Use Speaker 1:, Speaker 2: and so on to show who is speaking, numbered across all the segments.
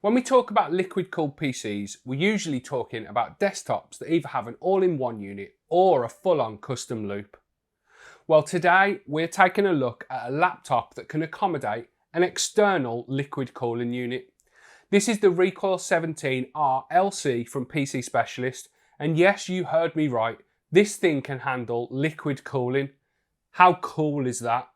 Speaker 1: When we talk about liquid-cooled PCs, we're usually talking about desktops that either have an all-in-one unit or a full-on custom loop. Well, today we're taking a look at a laptop that can accommodate an external liquid cooling unit. This is the Recoil 17R LC from PC Specialist, and yes, you heard me right, this thing can handle liquid cooling. How cool is that?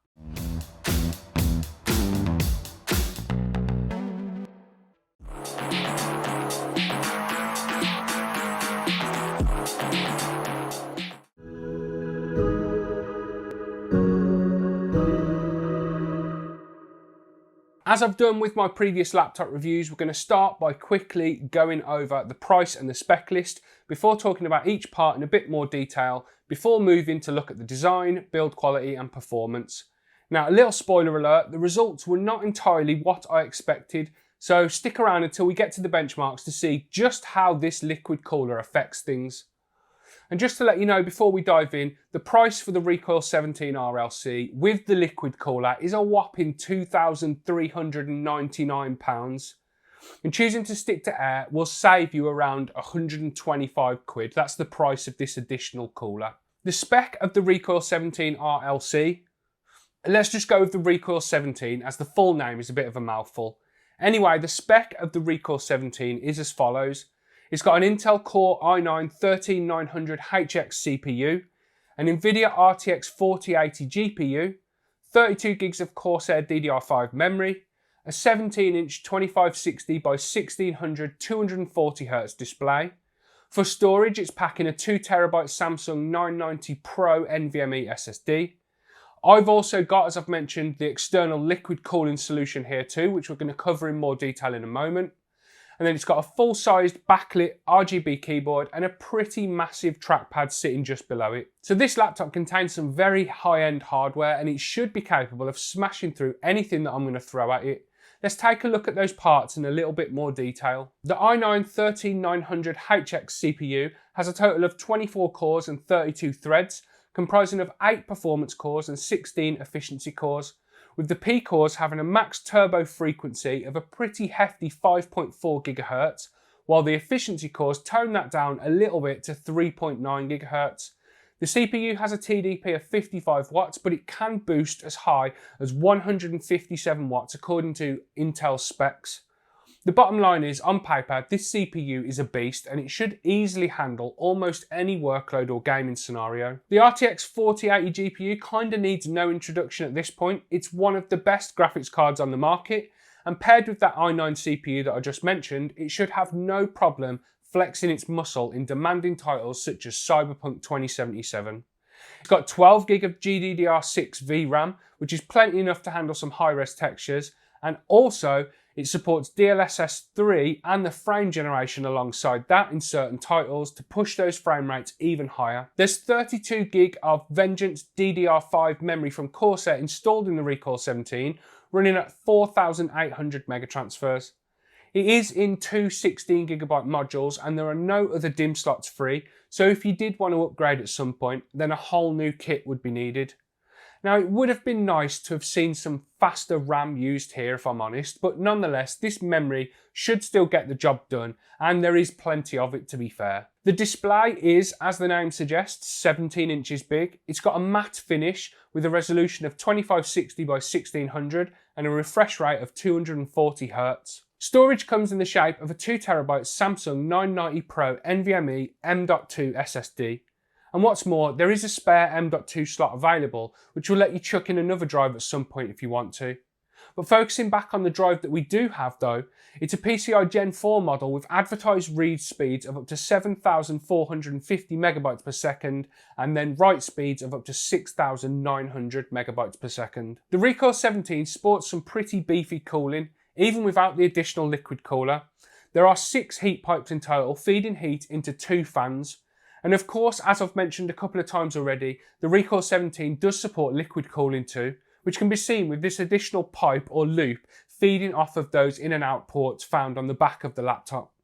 Speaker 1: As I've done with my previous laptop reviews, we're going to start by quickly going over the price and the spec list before talking about each part in a bit more detail before moving to look at the design, build quality and performance. Now, a little spoiler alert, the results were not entirely what I expected, so stick around until we get to the benchmarks to see just how this liquid cooler affects things. And just to let you know before we dive in, the price for the Recoil 17R LC with the liquid cooler is a whopping £2,399. And choosing to stick to air will save you around 125 quid. That's the price of this additional cooler. The spec of the Recoil 17R LC, let's just go with the Recoil 17 as the full name is a bit of a mouthful. Anyway, the spec of the Recoil 17 is as follows. It's got an Intel Core i9-13900HX CPU, an NVIDIA RTX 4080 GPU, 32 gigs of Corsair DDR5 memory, a 17-inch 2560 by 1600 240Hz display. For storage, it's packing a 2TB Samsung 990 Pro NVMe SSD. I've also got, as I've mentioned, the external liquid cooling solution here too, which we're going to cover in more detail in a moment. And then it's got a full-sized backlit RGB keyboard and a pretty massive trackpad sitting just below it. So this laptop contains some very high-end hardware and it should be capable of smashing through anything that I'm going to throw at it. Let's take a look at those parts in a little bit more detail. The i9-13900HX CPU has a total of 24 cores and 32 threads, comprising of 8 performance cores and 16 efficiency cores, with the P cores having a max turbo frequency of a pretty hefty 5.4 GHz, while the efficiency cores tone that down a little bit to 3.9 GHz. The CPU has a TDP of 55 watts, but it can boost as high as 157 watts according to Intel specs. The bottom line is, on paper, this CPU is a beast and it should easily handle almost any workload or gaming scenario. The RTX 4080 GPU kinda needs no introduction at this point. It's one of the best graphics cards on the market, and paired with that i9 CPU that I just mentioned, it should have no problem flexing its muscle in demanding titles such as Cyberpunk 2077. It's got 12 gig of GDDR6 VRAM, which is plenty enough to handle some high-res textures, and also it supports DLSS 3 and the frame generation alongside that in certain titles to push those frame rates even higher. There's 32 gig of Vengeance DDR5 memory from Corsair installed in the Recoil 17, running at 4,800 megatransfers. It is in two 16GB modules and there are no other DIMM slots free, so if you did want to upgrade at some point, then a whole new kit would be needed. Now, it would have been nice to have seen some faster RAM used here, if I'm honest, but nonetheless, this memory should still get the job done, and there is plenty of it, to be fair. The display is, as the name suggests, 17 inches big. It's got a matte finish with a resolution of 2560 by 1600 and a refresh rate of 240 Hz. Storage comes in the shape of a 2TB Samsung 990 Pro NVMe M.2 SSD. And what's more, there is a spare M.2 slot available, which will let you chuck in another drive at some point if you want to. But focusing back on the drive that we do have though, it's a PCI Gen 4 model with advertised read speeds of up to 7,450 megabytes per second and then write speeds of up to 6,900 megabytes per second. The Recoil 17 sports some pretty beefy cooling, even without the additional liquid cooler. There are 6 heat pipes in total, feeding heat into 2 fans. And of course, as I've mentioned a couple of times already, the Recoil 17 does support liquid cooling too, which can be seen with this additional pipe or loop feeding off of those in and out ports found on the back of the laptop.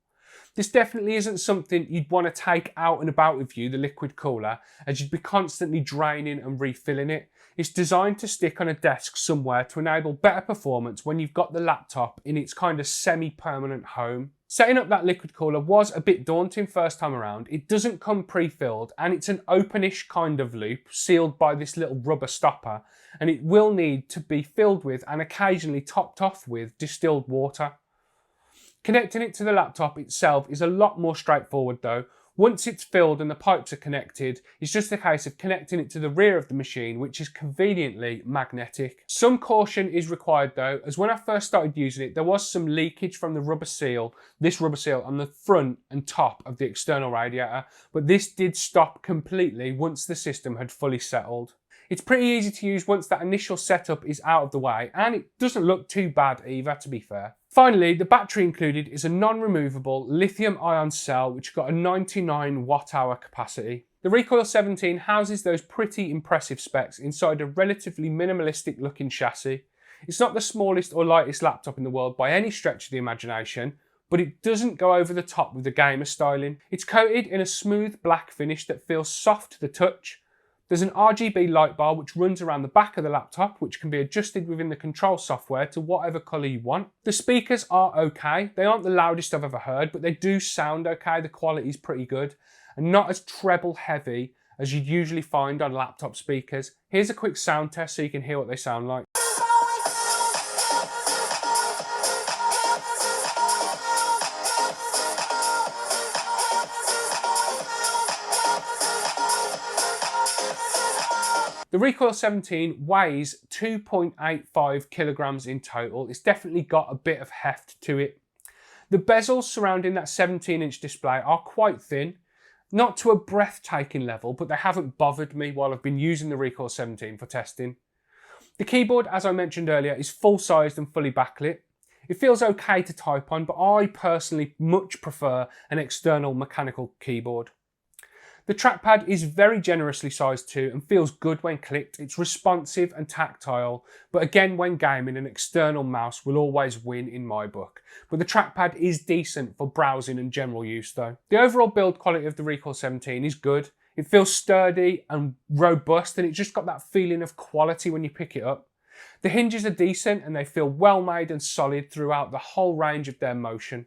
Speaker 1: This definitely isn't something you'd want to take out and about with you, the liquid cooler, as you'd be constantly draining and refilling it. It's designed to stick on a desk somewhere to enable better performance when you've got the laptop in its kind of semi-permanent home. Setting up that liquid cooler was a bit daunting first time around. It doesn't come pre-filled and it's an openish kind of loop sealed by this little rubber stopper, and it will need to be filled with and occasionally topped off with distilled water. Connecting it to the laptop itself is a lot more straightforward though. Once it's filled and the pipes are connected, it's just a case of connecting it to the rear of the machine, which is conveniently magnetic. Some caution is required though, as when I first started using it, there was some leakage from the rubber seal, this rubber seal on the front and top of the external radiator, but this did stop completely once the system had fully settled. It's pretty easy to use once that initial setup is out of the way, and it doesn't look too bad either, to be fair. Finally, the battery included is a non-removable lithium-ion cell which got a 99 watt-hour capacity. The Recoil 17 houses those pretty impressive specs inside a relatively minimalistic looking chassis. It's not the smallest or lightest laptop in the world by any stretch of the imagination, but it doesn't go over the top with the gamer styling. It's coated in a smooth black finish that feels soft to the touch. There's an RGB light bar which runs around the back of the laptop, which can be adjusted within the control software to whatever colour you want. The speakers are okay. They aren't the loudest I've ever heard, but they do sound okay. The quality is pretty good and not as treble heavy as you'd usually find on laptop speakers. Here's a quick sound test so you can hear what they sound like. The Recoil 17 weighs 2.85 kilograms in total. It's definitely got a bit of heft to it. The bezels surrounding that 17-inch display are quite thin, not to a breathtaking level, but they haven't bothered me while I've been using the Recoil 17 for testing. The keyboard, as I mentioned earlier, is full-sized and fully backlit. It feels okay to type on, but I personally much prefer an external mechanical keyboard. The trackpad is very generously sized too and feels good when clicked. It's responsive and tactile, but again when gaming, an external mouse will always win in my book. But the trackpad is decent for browsing and general use though. The overall build quality of the Recoil 17 is good. It feels sturdy and robust, and it's just got that feeling of quality when you pick it up. The hinges are decent and they feel well made and solid throughout the whole range of their motion.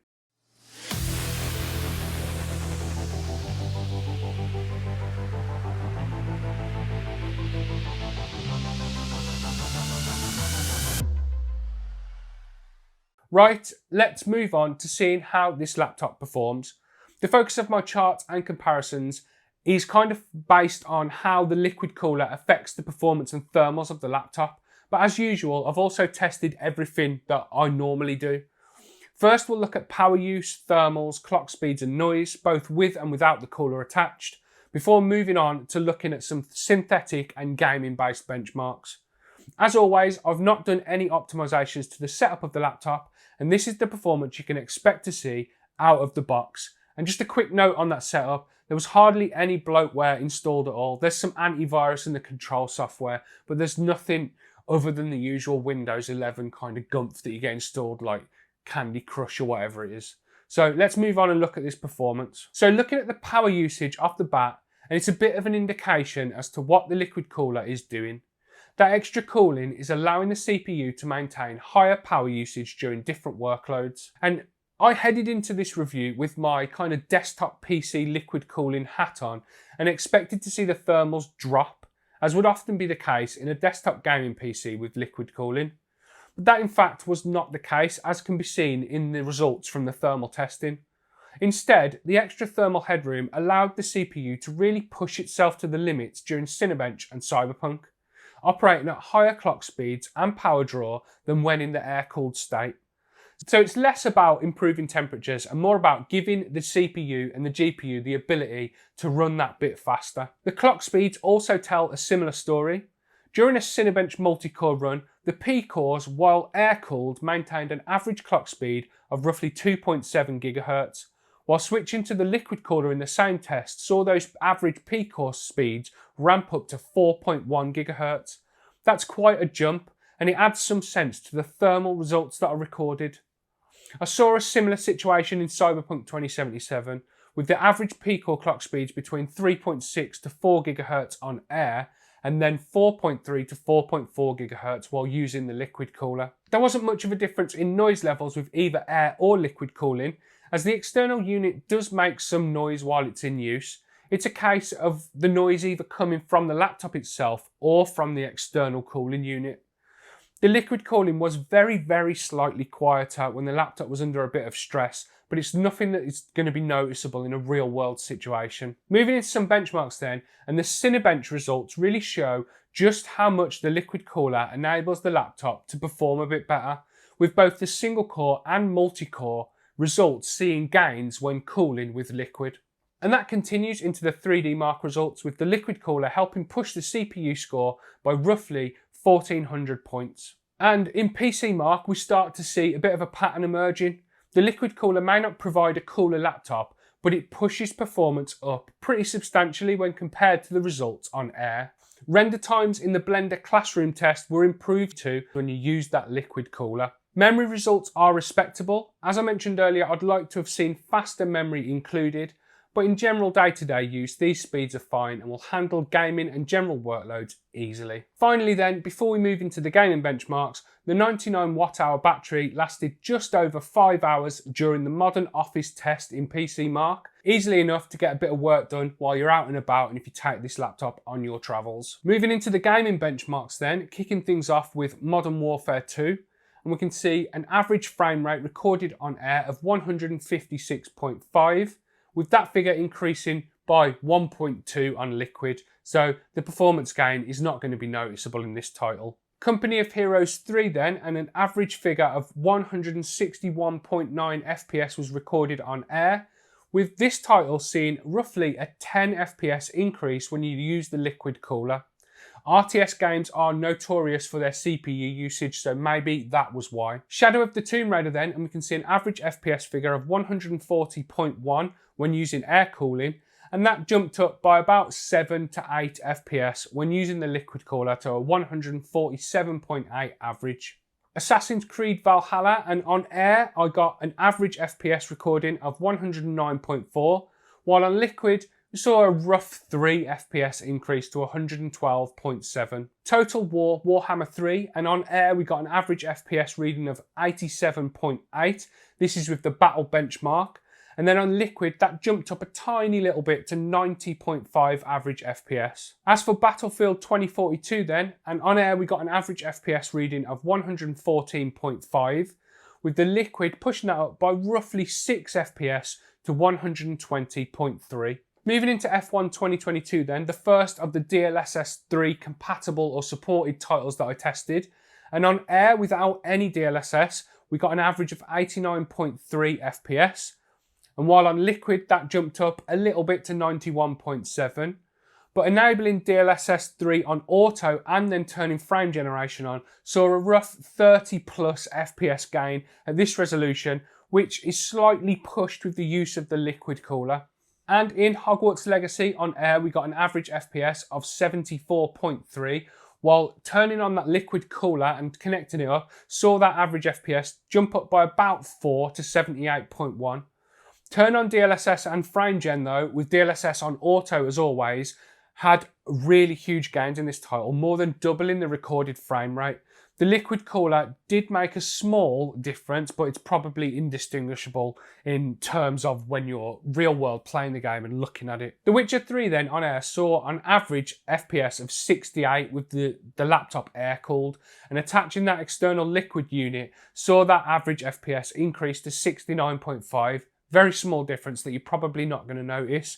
Speaker 1: Right, let's move on to seeing how this laptop performs. The focus of my charts and comparisons is kind of based on how the liquid cooler affects the performance and thermals of the laptop. But as usual, I've also tested everything that I normally do. First, we'll look at power use, thermals, clock speeds and noise, both with and without the cooler attached, before moving on to looking at some synthetic and gaming-based benchmarks. As always, I've not done any optimizations to the setup of the laptop, and this is the performance you can expect to see out of the box. And just a quick note on that setup, there was hardly any bloatware installed at all. There's some antivirus in the control software, but there's nothing other than the usual Windows 11 kind of gumph that you get installed like Candy Crush or whatever it is. So let's move on and look at this performance. So looking at the power usage off the bat, and it's a bit of an indication as to what the liquid cooler is doing. That extra cooling is allowing the CPU to maintain higher power usage during different workloads. And I headed into this review with my kind of desktop PC liquid cooling hat on and expected to see the thermals drop, as would often be the case in a desktop gaming PC with liquid cooling. But that in fact was not the case, as can be seen in the results from the thermal testing. Instead, the extra thermal headroom allowed the CPU to really push itself to the limits during Cinebench and Cyberpunk, operating at higher clock speeds and power draw than when in the air-cooled state. So it's less about improving temperatures and more about giving the CPU and the GPU the ability to run that bit faster. The clock speeds also tell a similar story. During a Cinebench multi-core run, the P cores, while air-cooled, maintained an average clock speed of roughly 2.7 GHz, while switching to the liquid cooler in the same test saw those average P core speeds ramp up to 4.1 GHz. That's quite a jump, and it adds some sense to the thermal results that are recorded. I saw a similar situation in Cyberpunk 2077, with the average peak or clock speeds between 3.6 to 4 GHz on air, and then 4.3 to 4.4 GHz while using the liquid cooler. There wasn't much of a difference in noise levels with either air or liquid cooling, as the external unit does make some noise while it's in use. It's a case of the noise either coming from the laptop itself or from the external cooling unit. The liquid cooling was very slightly quieter when the laptop was under a bit of stress, but it's nothing that is going to be noticeable in a real world situation. Moving into some benchmarks then, and the Cinebench results really show just how much the liquid cooler enables the laptop to perform a bit better, with both the single core and multi-core results seeing gains when cooling with liquid. And that continues into the 3D Mark results, with the liquid cooler helping push the CPU score by roughly 1400 points. And in PC Mark, we start to see a bit of a pattern emerging. The liquid cooler may not provide a cooler laptop, but it pushes performance up pretty substantially when compared to the results on air. Render times in the Blender Classroom test were improved too when you use that liquid cooler. Memory results are respectable. As I mentioned earlier, I'd like to have seen faster memory included, but in general day-to-day use, these speeds are fine and will handle gaming and general workloads easily. Finally then, before we move into the gaming benchmarks, the 99 watt-hour battery lasted just over 5 hours during the modern office test in PC Mark. Easily enough to get a bit of work done while you're out and about and if you take this laptop on your travels. Moving into the gaming benchmarks then, kicking things off with Modern Warfare 2. And we can see an average frame rate recorded on air of 156.5, with that figure increasing by 1.2 on liquid, so the performance gain is not going to be noticeable in this title. Company of Heroes 3 then, and an average figure of 161.9 FPS was recorded on air, with this title seeing roughly a 10 FPS increase when you use the liquid cooler. RTS games are notorious for their CPU usage, so maybe that was why. Shadow of the Tomb Raider then, and we can see an average FPS figure of 140.1 when using air cooling, and that jumped up by about 7 to 8 FPS when using the liquid cooler to a 147.8 average. Assassin's Creed Valhalla, and on air I got an average FPS recording of 109.4, while on liquid we saw a rough 3 FPS increase to 112.7. Total War Warhammer 3, and on air we got an average FPS reading of 87.8. This is with the battle benchmark. And then on liquid, that jumped up a tiny little bit to 90.5 average FPS. As for Battlefield 2042 then, and on air we got an average FPS reading of 114.5, with the liquid pushing that up by roughly 6 FPS to 120.3. Moving into F1 2022 then, the first of the DLSS 3 compatible or supported titles that I tested. And on air without any DLSS, we got an average of 89.3 FPS. And while on liquid, that jumped up a little bit to 91.7. But enabling DLSS 3 on auto and then turning frame generation on saw a rough 30 plus FPS gain at this resolution, which is slightly pushed with the use of the liquid cooler. And in Hogwarts Legacy on air, we got an average FPS of 74.3, while turning on that liquid cooler and connecting it up, saw that average FPS jump up by about 4 to 78.1. Turn on DLSS and frame gen though, with DLSS on auto as always, had really huge gains in this title, more than doubling the recorded frame rate. The liquid cooler did make a small difference, but it's probably indistinguishable in terms of when you're real world playing the game and looking at it. The Witcher 3 then on air saw an average FPS of 68 with the laptop air cooled, and attaching that external liquid unit saw that average FPS increase to 69.5. Very small difference that you're probably not going to notice.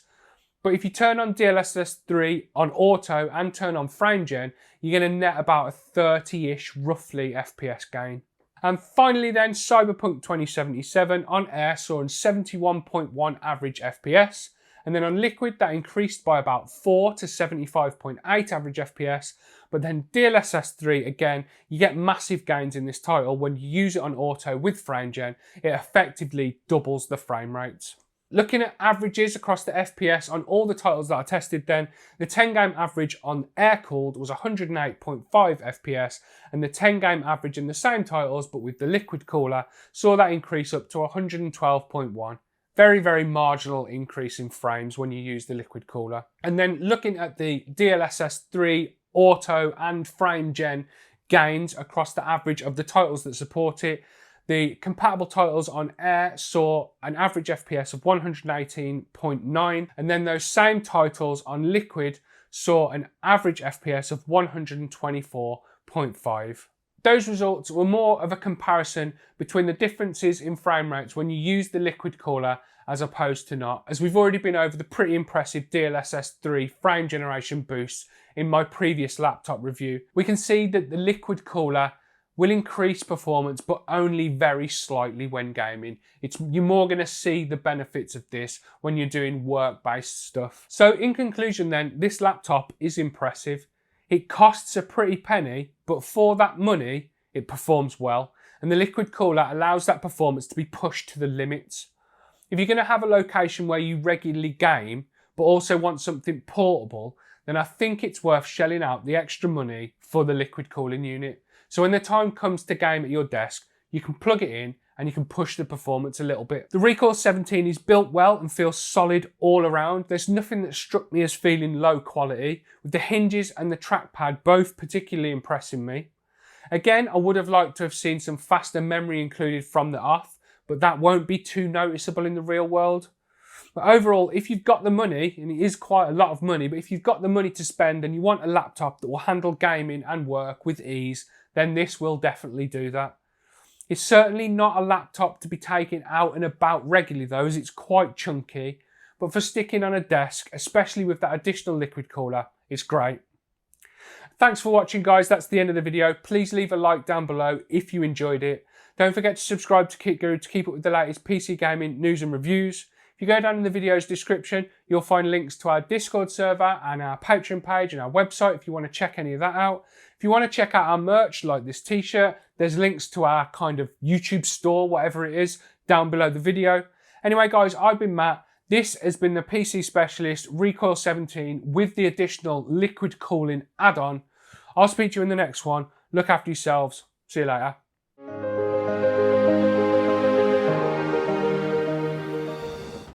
Speaker 1: But if you turn on DLSS 3 on auto and turn on frame gen, you're going to net about a 30-ish roughly FPS gain. And finally then, Cyberpunk 2077 on air saw a 71.1 average FPS. And then on liquid, that increased by about 4 to 75.8 average FPS. But then DLSS 3, again, you get massive gains in this title. When you use it on auto with frame gen, it effectively doubles the frame rates. Looking at averages across the FPS on all the titles that I tested then, the 10 game average on air-cooled was 108.5 FPS, and the 10 game average in the same titles but with the liquid cooler saw that increase up to 112.1. Very, very marginal increase in frames when you use the liquid cooler. And then looking at the DLSS 3 auto and frame gen gains across the average of the titles that support it, the compatible titles on Air saw an average FPS of 118.9, and then those same titles on Liquid saw an average FPS of 124.5. Those results were more of a comparison between the differences in frame rates when you use the liquid cooler as opposed to not, as we've already been over the pretty impressive DLSS 3 frame generation boosts in my previous laptop review. We can see that the liquid cooler will increase performance, but only very slightly when gaming. You're more going to see the benefits of this when you're doing work-based stuff. So in conclusion then, this laptop is impressive. It costs a pretty penny, but for that money, it performs well. And the liquid cooler allows that performance to be pushed to the limits. If you're going to have a location where you regularly game, but also want something portable, then I think it's worth shelling out the extra money for the liquid cooling unit. So when the time comes to game at your desk, you can plug it in and you can push the performance a little bit. The Recoil 17 is built well and feels solid all around. There's nothing that struck me as feeling low quality, with the hinges and the trackpad both particularly impressing me. Again, I would have liked to have seen some faster memory included from the off, but that won't be too noticeable in the real world. But overall, if you've got the money, and it is quite a lot of money, but if you've got the money to spend and you want a laptop that will handle gaming and work with ease, then this will definitely do that. It's certainly not a laptop to be taken out and about regularly though, as it's quite chunky, but for sticking on a desk, especially with that additional liquid cooler, it's great. Thanks for watching guys, that's the end of the video. Please leave a like down below if you enjoyed it. Don't forget to subscribe to KitGuru to keep up with the latest PC gaming news and reviews. If you go down in the video's description, you'll find links to our Discord server and our Patreon page and our website if you want to check any of that out. If you want to check out our merch, like this t-shirt, there's links to our kind of YouTube store, whatever it is, down below the video. Anyway guys, I've been Matt. This has been the PC Specialist Recoil 17 with the additional liquid cooling add-on. I'll speak to you in the next one. Look after yourselves. See you later.